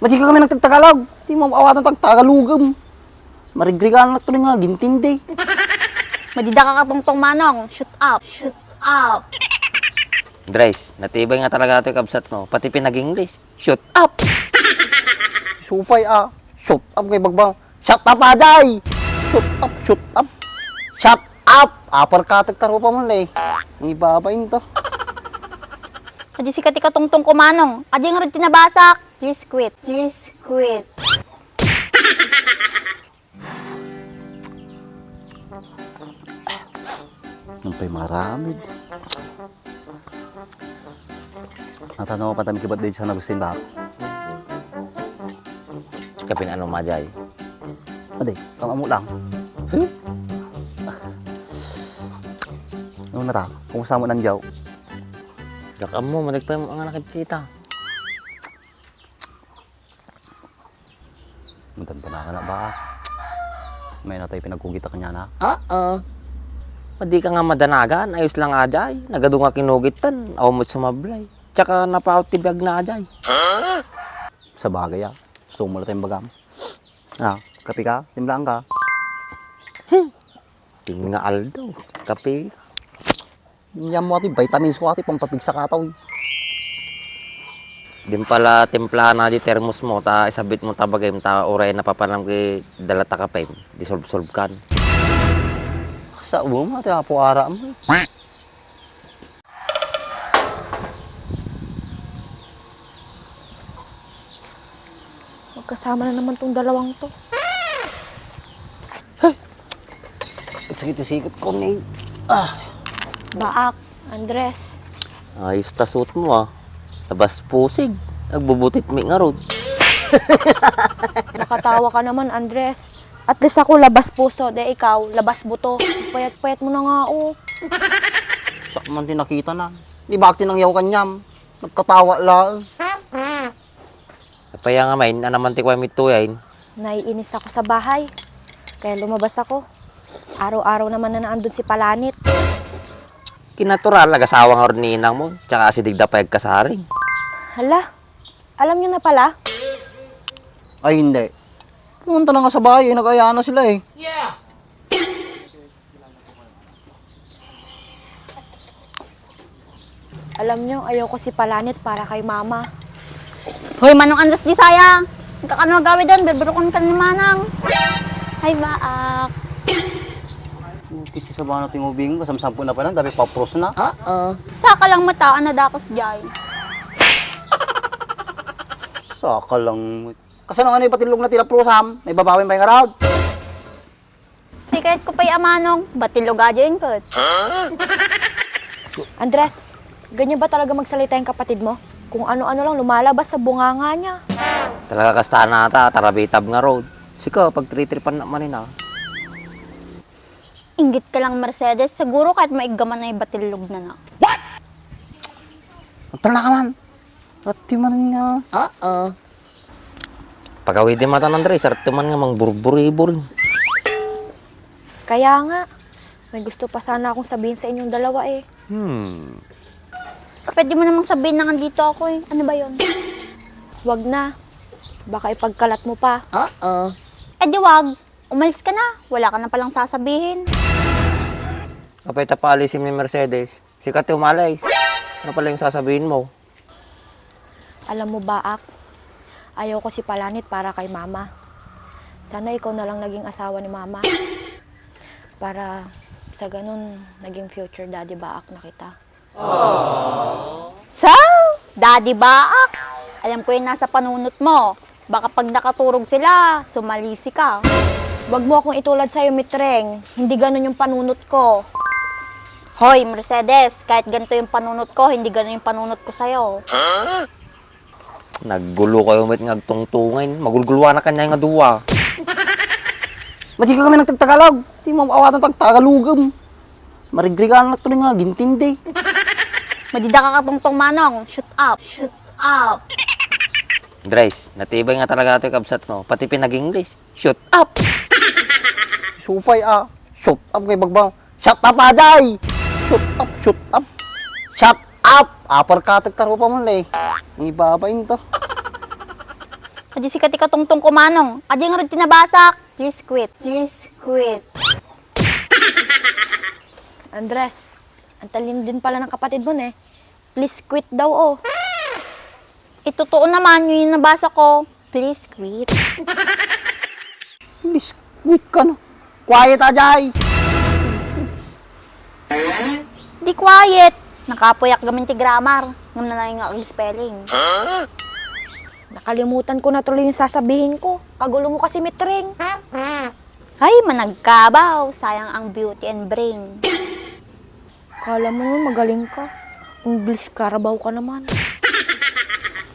Madi ka kami ng Tagalog. Di mo maawatan Tagalogam. Marigrigan na tuloy nga, gintindi. Madida ka katungtong manong. Shoot up. Shoot up. Dres, natibay nga talaga ito yung kabsat mo. Pati pinag-English. Shoot up! Supay Shoot up kay Bagbang. Shut up aday! Shoot up, shoot up. Shut up! Apar katag taro pa man lay. Ang ibabain to. Adi si kati katungtong ko manong. Adi nga rin tinabasak. Please quit. Please quit. Ang pa'y maramid. Natanong ko pa kibot din siya na gusto ba? Kapin ano majay. Aday, kamamu lang. Ano na ta? Kumusta mo nandiyaw? Gakam mo, managpay mo ang nakikita. Mutan pa na ka na ba? May na tayo pinagkugita kanya na. Padi ka nga madanagan, ayos lang ajay. Nagado nga kinugitan, awamot sumablay. Tsaka napautibag na ajay. Sa bagay Gusto mo na tayong bagam. Kapi ka? Timlaan ka? Tingaal daw, kape. Yan mo ati, vitamins ko ati, pampapigsa ka tao. Din pala timplahan na di termos mo, ta isabit mo tabagay mo, ta oray na papanam kay dalata kape. Dissolve kan. Sa ubo mo ati, apo ara mo. Magkasama na naman tong dalawang to. Sakit-sikot ko ni. Baak, Andres. Ayos tasot mo Labas pusig. Nagbubutit mi nga rod. Nakatawa ka naman, Andres. At least ako labas puso, de ikaw, labas buto. Payat-payat mo na nga, Sak man din nakita na. Di ba tinangyaw kanyam? Nagkatawa lang. Kaya nga may, naman tikwa mituyain. Naiinis ako sa bahay. Kaya lumabas ako. Araw-araw naman na naandun si Palanit. Kinatural, nag-asawa nga rin ni inang mo. Tsaka si digda pa kasaring. Hala, alam nyo na pala? Ay hindi. Pumunta na nga sa bahay, nag-aya na sila eh. Alam nyo, ayaw ko si Palanit para kay mama. Hoy, manong Andres di sayang. Kakano gawin doon, birbirokon ka ni manang. Hay baak. Kasi sa bahan natin ubing, kasamsampo na pa lang, dami papros na. Saka lang mataan na dakos jay. Saka lang. Kasi nang ano yung patilog na tila prosam, may babawin pa yung araw. Ay kahit ko pa'y amanong, batilog aja yung kot. Andres, ganyan ba talaga magsalita yung kapatid mo? Kung ano-ano lang lumalabas sa bunganga niya. Talaga kastahan na ata, tarabitab nga road. Sika, pag tritripan naman na. Inggit ka lang Mercedes, siguro kahit maigaman na yung batilog na na. Magtala ka man. Rati man nga. Pagawid din mata ng Andres, sarap man nga mang burburi-buri. Kaya nga, may gusto pa sana akong sabihin sa inyong dalawa eh. Pwede mo namang sabihin na nandito ako eh. Ano ba yun? Wag na. Baka ipagkalat mo pa. Eh di wag, umalis ka na. Wala ka na palang sasabihin. Kapay tapalisim ni Mercedes, sikat umalis. Ano pala yung sasabihin mo? Alam mo ba, Ak? Ayaw ko si Palanit para kay mama. Sana ikaw na lang naging asawa ni mama. Para sa ganun, naging future daddy Baak na kita. So, daddy baak. Alam ko yung nasa panunot mo. Baka pag nakaturog sila, sumalisi ka. Wag mo akong itulad sa'yo, Mitreng. Hindi ganun yung panunot ko. Hoy, Mercedes, kahit ganito yung panunot ko, hindi ganun yung panunot ko sa'yo. Naggulo kayo mit ngagtungtungin. Magulguluhan na kanya nga duwa. Madi ka kami ng Tagalog. Di mo maawatan Tagalogam. Marigrigan na tuloy nga, gintindi. Madida ka katungtong manong. Shoot up. Shoot up. Dres, natibay nga talaga ito yung kabsat mo. Pati pinag-English. Shoot up! Supay Shoot up kay Bagbang. Shut up aday! Shoot up, shoot up. Shut up! Apar katag taro pa man lay. Ang ibabain to. Kadi si katika tungtong kumanong. Adi nga rin tinabasak. Please quit. Please quit. Andres, ang talino din pala ng kapatid mo, eh. Please quit daw, oh. Itotoo naman yung nabasa ko. Please quit. Please, quit ka na. Quiet, Ajay. Di quiet. Nakapuyak gamin ti grammar. Ngam na lang yung spelling. Nakalimutan ko na tuloy yung sasabihin ko. Kagulo mo kasi, Mitring. Ay, managkabaw. Sayang ang beauty and brain. Kala mo naman magaling ka. English Carabao ka naman.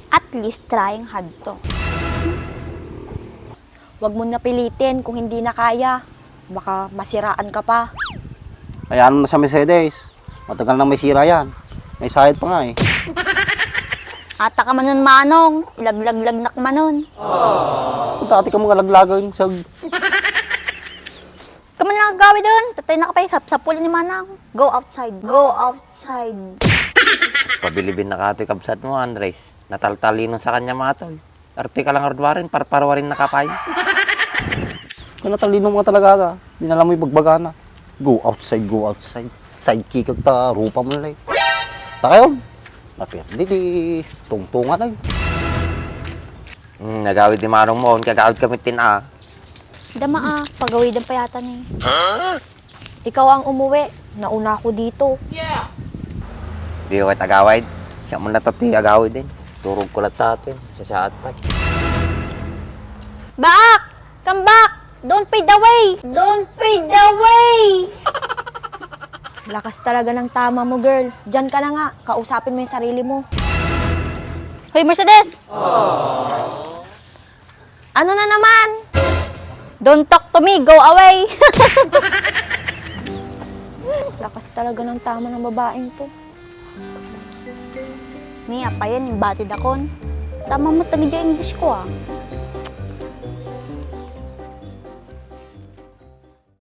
At least trying hard to. Huwag mo napilitin kung hindi na kaya. Baka masiraan ka pa. Hayaan mo na sa Mercedes. Matagal na may sira yan. May sahid pa nga eh. Ata ka manon manong. Ilaglag-lagnak manon. Kung dati ka mga laglagin sa... Kaman lang gawin doon. Tatay na ka pa sapulin ni manang. Go outside. Go outside. Pabilibin na kato'y kabsat mo, Andres. Nataltalino sa kanya mga toy. Arte ka lang ordwarin, parparwarin nakapay. Kung natalino mo talaga ka, di na lang mo ibagbaga na. Go outside, go outside. Sidekick kag ta, rupa mo nalay. Takayon. Napirdi di tungtungan ay. Nagawid ni Manong mo, kagawid kami tina. Dama pagawidan pa yata ni. Ikaw ang umuwi. Nauna ako dito. Di ko agawid. Siya mo natati agawid din. Turog ko latatin, sa saat pa. Back! Come back! Don't fade away! Don't fade away! Lakas talaga ng tama mo, girl. Diyan ka na nga. Kausapin mo yung sarili mo. Hoy, Mercedes! Ano na naman? Don't talk to me! Go away! Lakas talaga ng tama ng babaeng to. Niya pa yan, yung batid akon. Tama mo tagi English ko ah.